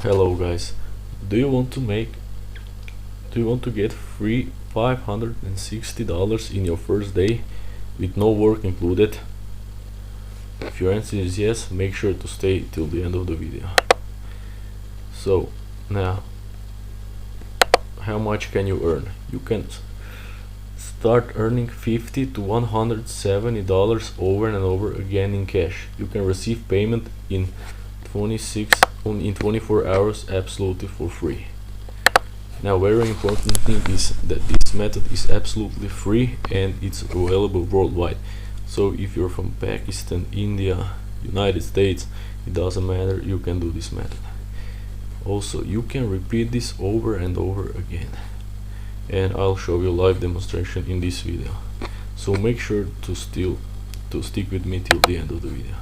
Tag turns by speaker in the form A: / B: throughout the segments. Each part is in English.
A: Hello guys, do you want to make do you want to get free $560 in your first day with no work included? If your answer is yes, make sure to stay till the end of the video. So now, how much can you earn? You can start earning $50 to $170 over and over again in cash. You can receive payment in 24 hours absolutely for free. Now, very important thing is that this method is absolutely free and it's available worldwide. So if you're from Pakistan, India, United States, it doesn't matter, you can do this method. Also, you can repeat this over and over again, and I'll show you a live demonstration in this video. So make sure to stick with me till the end of the video.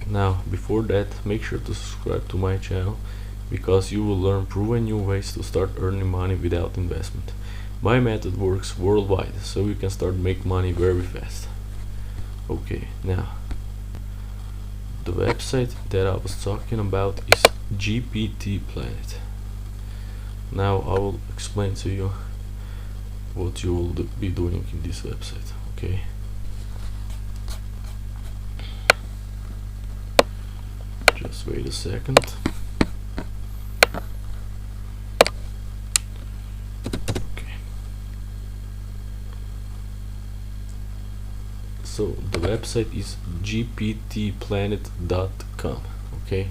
A: Now, before that, make sure to subscribe to my channel, because you will learn proven new ways to start earning money without investment. My method works worldwide, so you can start make money very fast. Okay, now the website that I was talking about is GPT Planet. Now I will explain to you what you will be doing in this website. Okay. Just wait a second. Okay. So the website is gptplanet.com. Okay.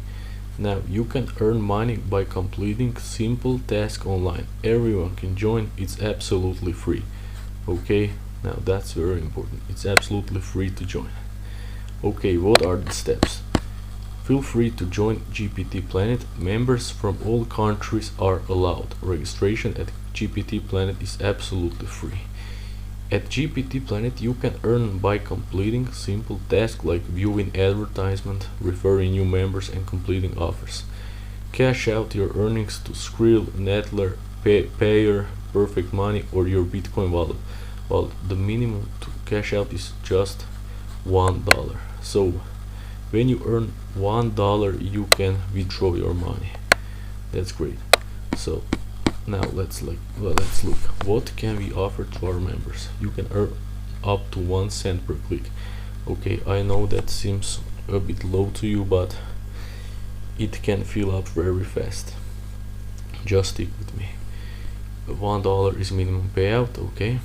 A: Now you can earn money by completing simple tasks online. Everyone can join. It's absolutely free. Okay. Now that's very important. It's absolutely free to join. Okay, what are the steps? Feel free to join GPT Planet. Members from all countries are allowed. Registration at GPT Planet is absolutely free. At GPT Planet, you can earn by completing simple tasks like viewing advertisement, referring new members, and completing offers. Cash out your earnings to Skrill, Nettler, Payer, Perfect Money, or your Bitcoin wallet. Well, the minimum to cash out is just $1. So when you earn $1, you can withdraw your money. That's great. So now let's look what can we offer to our members. You can earn up to 1 cent per click. Okay, I know that seems a bit low to you, but it can fill up very fast. Just stick with me. $1 is minimum payout. Okay,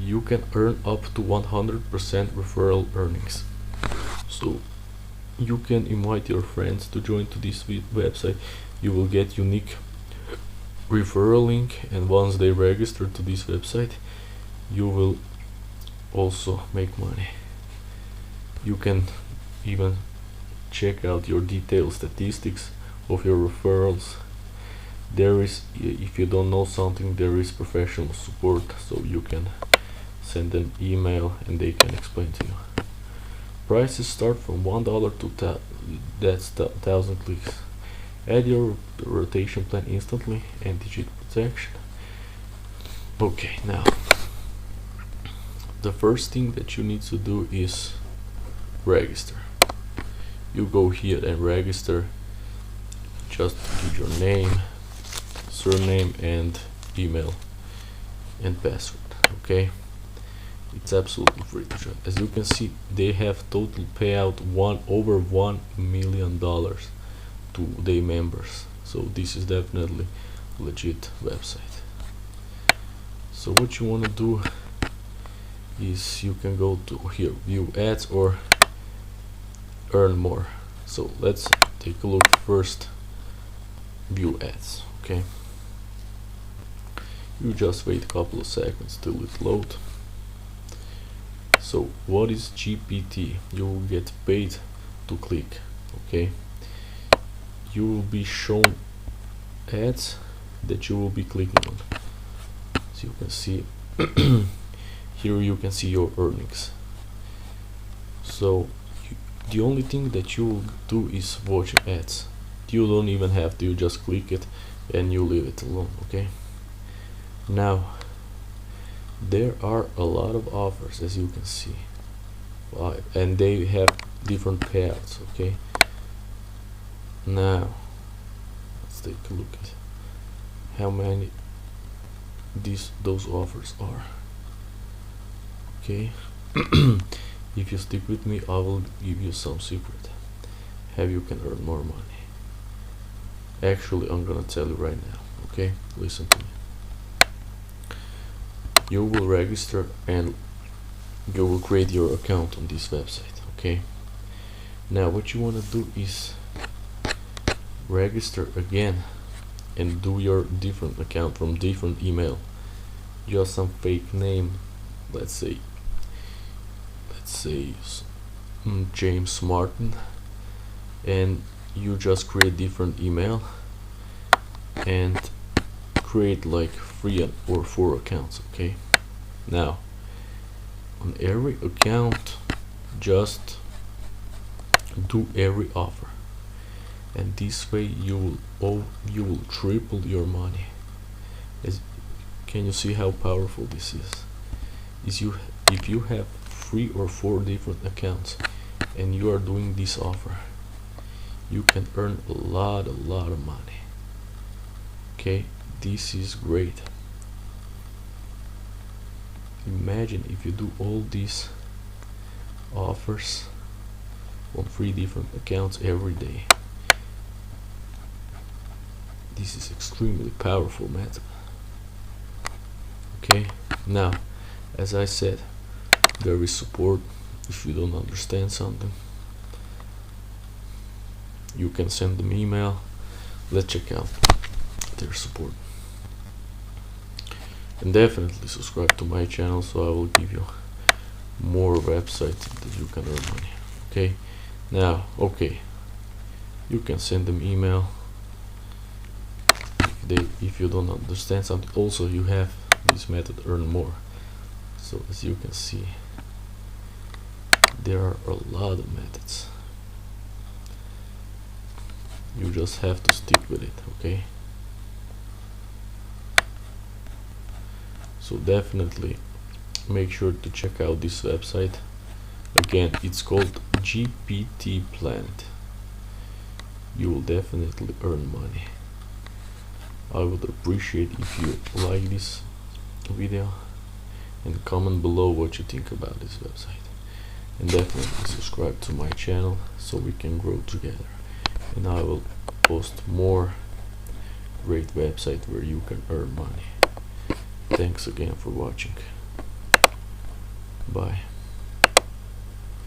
A: you can earn up to 100% referral earnings. So you can invite your friends to join to this website. You will get unique referral link, and once they register to this website, you will also make money. You can even check out your detailed statistics of your referrals. There is, if you don't know something, there is professional support, so you can send them email and they can explain to you. Prices start from $1 to that's 1,000 clicks. Add your rotation plan instantly and digit protection. Okay, now the first thing that you need to do is register. You go here and register. Just give your name, surname, and email and password. Okay, it's absolutely free to join. As you can see, they have total payout over $1 million to their members. So this is definitely legit website. So what you want to do is you can go to here, view ads or earn more. So let's take a look first. View ads. Okay, you just wait a couple of seconds till it load. So what is GPT? You will get paid to click. Okay, you will be shown ads that you will be clicking on. So you can see here you can see your earnings. So the only thing that you will do is watch ads. You don't even have to, you just click it and you leave it alone. Okay, now there are a lot of offers, as you can see, and they have different payouts. Okay, now take a look at how many those offers are. Okay. If you stick with me, I will give you some secret how you can earn more money. Actually, I'm gonna tell you right now. Okay, listen to me. You will register and you will create your account on this website. Okay, now what you want to do is register again and do your different account from different email, just some fake name. Let's say James Martin, and you just create different email and create like 3 or 4 accounts. Okay, now on every account just do every offer, and this way you will triple your money. Can you see how powerful this is? If you have 3 or 4 different accounts and you are doing this offer, you can earn a lot of money. Okay, this is great. Imagine if you do all these offers on 3 different accounts every day. This is extremely powerful method. Okay, now as I said, there is support. If you don't understand something, you can send them email. Let's check out their support, and definitely subscribe to my channel so I will give you more websites that you can earn money. Okay, now you can send them email if you don't understand something. Also, you have this method, earn more. So as you can see, there are a lot of methods. You just have to stick with it. Okay, so definitely make sure to check out this website. Again, it's called GPT Planet. You will definitely earn money. I would appreciate if you like this video and comment below what you think about this website, and definitely subscribe to my channel so we can grow together, and I will post more great websites where you can earn money. Thanks again for watching. Bye.